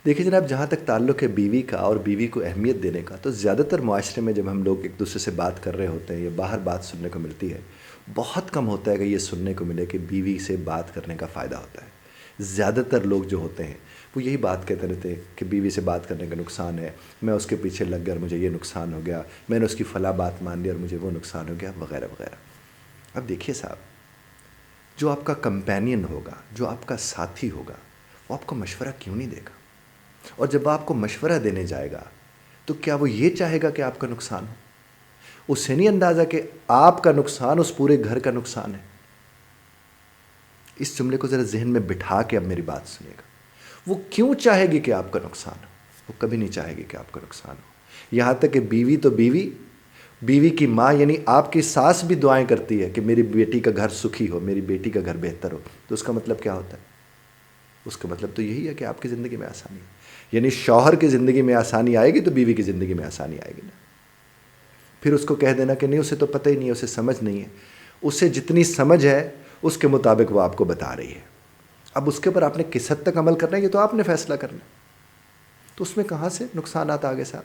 دیکھیے جناب، جہاں تک تعلق ہے بیوی کا اور بیوی کو اہمیت دینے کا، تو زیادہ تر معاشرے میں جب ہم لوگ ایک دوسرے سے بات کر رہے ہوتے ہیں یا باہر بات سننے کو ملتی ہے، بہت کم ہوتا ہے کہ یہ سننے کو ملے کہ بیوی سے بات کرنے کا فائدہ ہوتا ہے۔ زیادہ تر لوگ جو ہوتے ہیں وہ یہی بات کہتے رہتے ہیں کہ بیوی سے بات کرنے کا نقصان ہے، میں اس کے پیچھے لگ گیا اور مجھے یہ نقصان ہو گیا، میں نے اس کی فلاں بات مان لی اور مجھے وہ نقصان ہو گیا، وغیرہ وغیرہ۔ اب دیکھیے صاحب، جو آپ کا کمپینین ہوگا، جو آپ کا ساتھی ہوگا، وہ آپ کو مشورہ کیوں نہیں دے گا؟ اور جب آپ کو مشورہ دینے جائے گا تو کیا وہ یہ چاہے گا کہ آپ کا نقصان ہو؟ اسے نہیں اندازہ کہ آپ کا نقصان اس پورے گھر کا نقصان ہے۔ اس جملے کو ذرا ذہن میں بٹھا کے اب میری بات سنیے گا۔ وہ کیوں چاہے گی کہ آپ کا نقصان ہو؟ وہ کبھی نہیں چاہے گی کہ آپ کا نقصان ہو۔ یہاں تک کہ بیوی تو بیوی، بیوی کی ماں یعنی آپ کی ساس بھی دعائیں کرتی ہے کہ میری بیٹی کا گھر سکھی ہو، میری بیٹی کا گھر بہتر ہو۔ تو اس کا مطلب کیا ہوتا ہے؟ اس کا مطلب تو یہی ہے کہ آپ کی زندگی میں آسانی ہے۔ یعنی شوہر کی زندگی میں آسانی آئے گی تو بیوی کی زندگی میں آسانی آئے گی نا۔ پھر اس کو کہہ دینا کہ نہیں، اسے تو پتہ ہی نہیں ہے، اسے سمجھ نہیں ہے۔ اسے جتنی سمجھ ہے اس کے مطابق وہ آپ کو بتا رہی ہے۔ اب اس کے اوپر آپ نے کس حد تک عمل کرنا ہے یہ تو آپ نے فیصلہ کرنا ہے۔ تو اس میں کہاں سے نقصانات آگے صاحب؟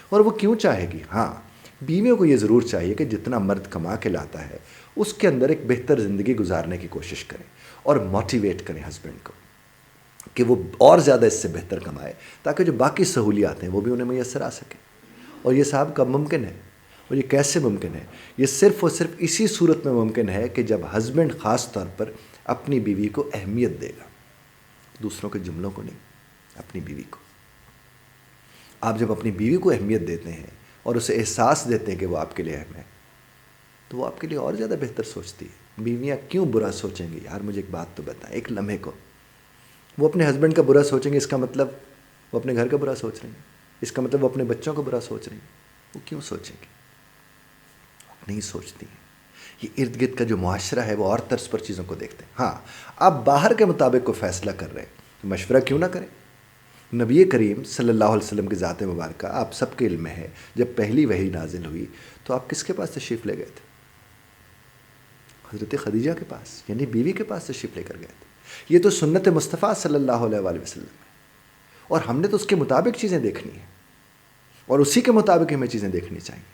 اور وہ کیوں چاہے گی؟ ہاں، بیویوں کو یہ ضرور چاہیے کہ جتنا مرد کما کے لاتا ہے اس کے اندر ایک بہتر زندگی گزارنے کی کوشش کریں اور موٹیویٹ کریں ہسبینڈ کو کہ وہ اور زیادہ اس سے بہتر کمائے، تاکہ جو باقی سہولیات ہیں وہ بھی انہیں میسر آ سکیں۔ اور یہ صاحب کب ممکن ہے؟ اور یہ کیسے ممکن ہے؟ یہ صرف اور صرف اسی صورت میں ممکن ہے کہ جب ہسبینڈ خاص طور پر اپنی بیوی کو اہمیت دے گا، دوسروں کے جملوں کو نہیں، اپنی بیوی کو۔ آپ جب اپنی بیوی کو اہمیت دیتے ہیں اور اسے احساس دیتے ہیں کہ وہ آپ کے لیے اہم ہے، تو وہ آپ کے لیے اور زیادہ بہتر سوچتی ہے۔ بیویاں کیوں برا سوچیں گی؟ یار مجھے ایک بات تو بتائیں، ایک لمحے کو وہ اپنے ہسبینڈ کا برا سوچیں گے، اس کا مطلب وہ اپنے گھر کا برا سوچ رہی ہیں، اس کا مطلب وہ اپنے بچوں کا برا سوچ رہی ہیں۔ وہ کیوں سوچیں گے؟ نہیں سوچتی ہیں۔ یہ ارد گرد کا جو معاشرہ ہے وہ اور طرز پر چیزوں کو دیکھتے ہیں۔ ہاں، آپ باہر کے مطابق کو فیصلہ کر رہے ہیں تو مشورہ کیوں نہ کریں؟ نبی کریم صلی اللہ علیہ وسلم کی ذات مبارکہ آپ سب کے علم میں ہے، جب پہلی وحی نازل ہوئی تو آپ کس کے پاس تشریف لے گئے تھے؟ حضرت خدیجہ کے پاس، یعنی بیوی کے پاس تشریف لے کر گئے تھے۔ یہ تو سنت مصطفیٰ صلی اللہ علیہ وآلہ وسلم ہے، اور ہم نے تو اس کے مطابق چیزیں دیکھنی ہیں اور اسی کے مطابق ہمیں چیزیں دیکھنی چاہیے۔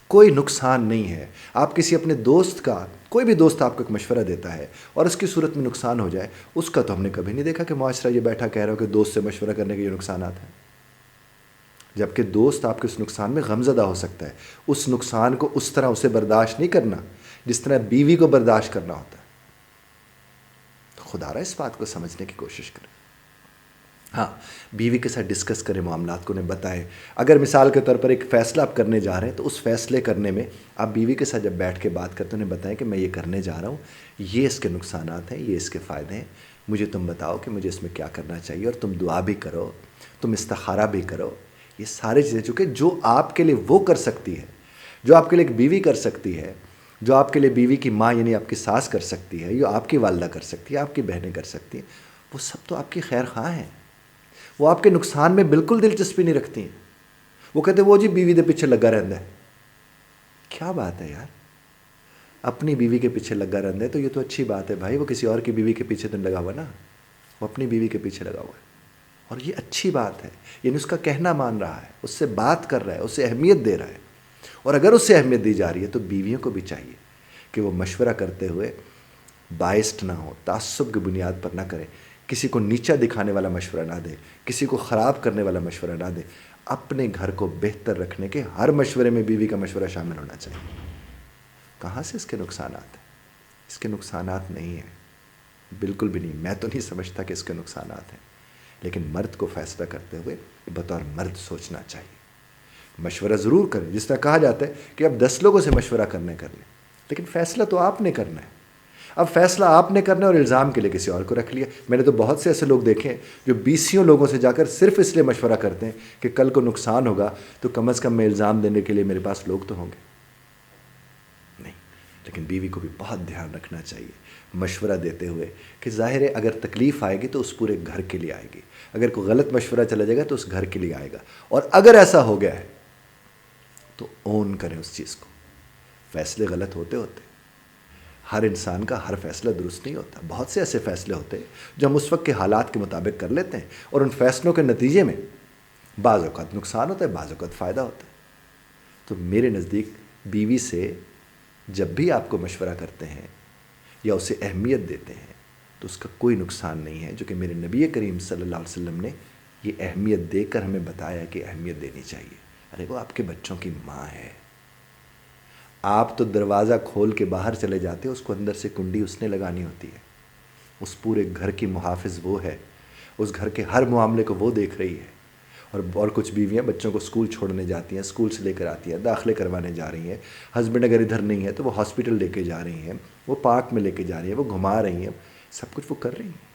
کوئی نقصان نہیں ہے۔ آپ کسی اپنے دوست کا، کوئی بھی دوست آپ کو ایک مشورہ دیتا ہے اور اس کی صورت میں نقصان ہو جائے، اس کا تو ہم نے کبھی نہیں دیکھا کہ معاشرہ یہ بیٹھا کہہ رہا ہو کہ دوست سے مشورہ کرنے کے یہ نقصانات ہیں، جبکہ دوست آپ کے اس نقصان میں غمزدہ ہو سکتا ہے۔ اس نقصان کو اس طرح اسے برداشت نہیں کرنا جس طرح بیوی کو برداشت کرنا ہوتا ہے۔ تو خدا را اس بات کو سمجھنے کی کوشش کریں۔ ہاں، بیوی کے ساتھ ڈسکس کریں، معاملات کو انہیں بتائیں۔ اگر مثال کے طور پر ایک فیصلہ آپ کرنے جا رہے ہیں تو اس فیصلے کرنے میں آپ بیوی کے ساتھ جب بیٹھ کے بات کرتے ہیں انہیں بتائیں کہ میں یہ کرنے جا رہا ہوں، یہ اس کے نقصانات ہیں، یہ اس کے فائدے ہیں، مجھے تم بتاؤ کہ مجھے اس میں کیا کرنا چاہیے، اور تم دعا بھی کرو، تم استخارہ بھی کرو۔ یہ ساری چیزیں چونکہ جو آپ کے لیے وہ کر سکتی ہے، جو آپ کے لیے ایک بیوی کر سکتی ہے، جو آپ کے لیے بیوی کی ماں یعنی آپ کی ساس کر سکتی ہے، جو آپ کی والدہ کر سکتی ہے، آپ کی بہنیں کر سکتی ہیں، وہ سب تو آپ کی خیر خواہ ہیں۔ وہ آپ کے نقصان میں بالکل دلچسپی نہیں رکھتی ہیں۔ وہ کہتے ہیں وہ جی بیوی دے پیچھے لگا رہتا ہے۔ کیا بات ہے یار، اپنی بیوی کے پیچھے لگا رہتا ہے تو یہ تو اچھی بات ہے بھائی، وہ کسی اور کی بیوی کے پیچھے تو نہیں لگا ہوا نا، وہ اپنی بیوی کے پیچھے لگا ہوا ہے، اور یہ اچھی بات ہے۔ یعنی اس کا کہنا مان رہا ہے، اس سے بات کر رہا ہے، اسے اہمیت دے رہا ہے۔ اور اگر اس سے اہمیت دی جا رہی ہے تو بیویوں کو بھی چاہیے کہ وہ مشورہ کرتے ہوئے بائسڈ نہ ہو، تعصب کی بنیاد پر نہ کرے، کسی کو نیچا دکھانے والا مشورہ نہ دے، کسی کو خراب کرنے والا مشورہ نہ دے۔ اپنے گھر کو بہتر رکھنے کے ہر مشورے میں بیوی کا مشورہ شامل ہونا چاہیے۔ کہاں سے اس کے نقصانات ہیں؟ اس کے نقصانات نہیں ہیں، بالکل بھی نہیں۔ میں تو نہیں سمجھتا کہ اس کے نقصانات ہیں، لیکن مرد کو فیصلہ کرتے ہوئے بطور مرد سوچنا چاہیے۔ مشورہ ضرور کریں، جس طرح کہا جاتا ہے کہ اب 10 لوگوں سے مشورہ کر لیں، لیکن فیصلہ تو آپ نے کرنا ہے۔ اب فیصلہ آپ نے کرنا ہے اور الزام کے لیے کسی اور کو رکھ لیا۔ میں نے تو بہت سے ایسے لوگ دیکھے ہیں جو 20 لوگوں سے جا کر صرف اس لیے مشورہ کرتے ہیں کہ کل کو نقصان ہوگا تو کم از کم میں الزام دینے کے لیے میرے پاس لوگ تو ہوں گے۔ نہیں، لیکن بیوی کو بھی بہت دھیان رکھنا چاہیے مشورہ دیتے ہوئے کہ ظاہر ہے اگر تکلیف آئے گی تو اس پورے گھر کے لیے آئے گی، اگر کوئی غلط مشورہ چلا جائے گا تو اس گھر کے لیے آئے گا، اور اگر ایسا ہو گیا ہے تو اون کریں اس چیز کو۔ فیصلے غلط ہوتے ہر انسان کا ہر فیصلہ درست نہیں ہوتا. بہت سے ایسے فیصلے ہوتے ہیں جو ہم اس وقت کے حالات کے مطابق کر لیتے ہیں، اور ان فیصلوں کے نتیجے میں بعض اوقات نقصان ہوتا ہے، بعض اوقات فائدہ ہوتا ہے. تو میرے نزدیک بیوی سے جب بھی آپ کو مشورہ کرتے ہیں یا اسے اہمیت دیتے ہیں تو اس کا کوئی نقصان نہیں ہے، جو کہ میرے نبی کریم صلی اللہ علیہ وسلم نے یہ اہمیت دے کر ہمیں بتایا کہ اہمیت دینی چاہیے. ارے وہ آپ کے بچوں کی ماں ہے. آپ تو دروازہ کھول کے باہر چلے جاتے ہو، اس کو اندر سے کنڈی اس نے لگانی ہوتی ہے. اس پورے گھر کی محافظ وہ ہے، اس گھر کے ہر معاملے کو وہ دیکھ رہی ہے. اور کچھ بیویاں بچوں کو اسکول چھوڑنے جاتی ہیں، اسکول سے لے کر آتی ہیں، داخلے کروانے جا رہی ہیں. ہسبینڈ اگر ادھر نہیں ہے تو وہ ہاسپٹل لے کے جا رہی ہیں، وہ پارک میں لے کے جا رہی ہیں، وہ گھما رہی ہیں، سب کچھ وہ کر رہی ہیں.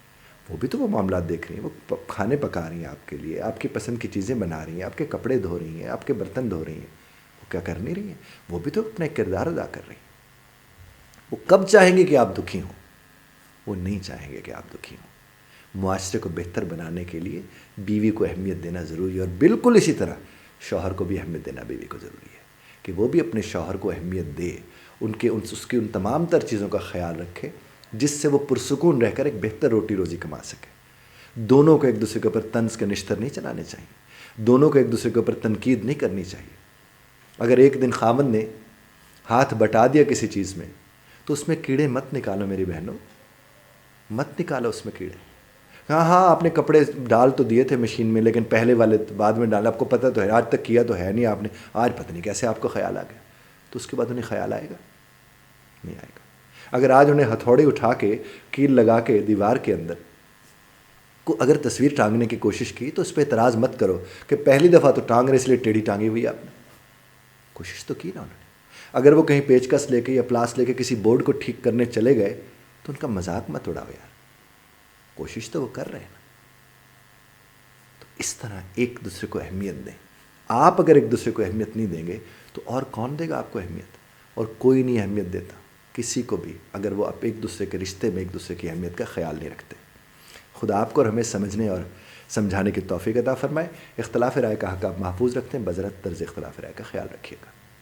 وہ بھی تو وہ معاملات دیکھ رہی ہیں. وہ کھانے پکا رہی ہیں آپ کے لیے، آپ کی پسند کی چیزیں بنا رہی ہیں، آپ کے کپڑے دھو رہی ہیں، آپ کے برتن دھو رہی ہیں. وہ کیا کر نہیں رہی ہیں؟ وہ بھی تو اپنا ایک کردار ادا کر رہی ہیں. وہ کب چاہیں گے کہ آپ دکھی ہوں؟ وہ نہیں چاہیں گے کہ آپ دکھی ہوں. معاشرے کو بہتر بنانے کے لیے بیوی کو اہمیت دینا ضروری ہے، اور بالکل اسی طرح شوہر کو بھی اہمیت دینا بیوی کو ضروری ہے کہ وہ بھی اپنے شوہر کو اہمیت دے، اس کی ان تمام تر چیزوں کا خیال رکھے جس سے وہ پرسکون رہ کر ایک بہتر روٹی روزی کما سکے. دونوں کو ایک دوسرے کے اوپر طنز کے نشتر نہیں چلانے چاہیے، دونوں کو ایک دوسرے کے اوپر تنقید نہیں کرنی چاہیے. اگر ایک دن خاوند نے ہاتھ بٹا دیا کسی چیز میں تو اس میں کیڑے مت نکالو میری بہنوں، مت نکالو اس میں کیڑے. ہاں آپ نے کپڑے ڈال تو دیے تھے مشین میں، لیکن پہلے والے بعد میں ڈالا، آپ کو پتہ تو ہے، آج تک کیا تو ہے نہیں آپ نے، آج پتہ نہیں کیسے آپ کو خیال آ گیا. تو اس کے بعد انہیں خیال آئے گا؟ نہیں آئے گا. اگر آج انہیں ہتھوڑی اٹھا کے کیل لگا کے دیوار کے اندر کو اگر تصویر ٹانگنے کی کوشش کی تو اس پہ اعتراض مت کرو کہ پہلی دفعہ تو ٹانگ رہے اس لیے ٹیڑھی ٹانگی ہوئی آپ نے. کوشش تو کی نا انہوں نے. اگر وہ کہیں پیچکس لے کے یا پلاس لے کے کسی بورڈ کو ٹھیک کرنے چلے گئے تو ان کا مذاق مت اڑاؤ یار، کوشش تو وہ کر رہے ہیں نا. تو اس طرح ایک دوسرے کو اہمیت دیں. آپ اگر ایک دوسرے کو اہمیت نہیں دیں گے تو اور کون دے گا آپ کو اہمیت؟ اور کوئی نہیں اہمیت دیتا کسی کو بھی اگر وہ آپ ایک دوسرے کے رشتے میں ایک دوسرے کی اہمیت کا خیال نہیں رکھتے. خدا آپ کو اور ہمیں سمجھنے اور سمجھانے کی توفیق عطا فرمائے. اختلاف رائے کا حق آپ محفوظ رکھتے ہیں، بذرت طرز اختلاف رائے کا خیال رکھیے گا.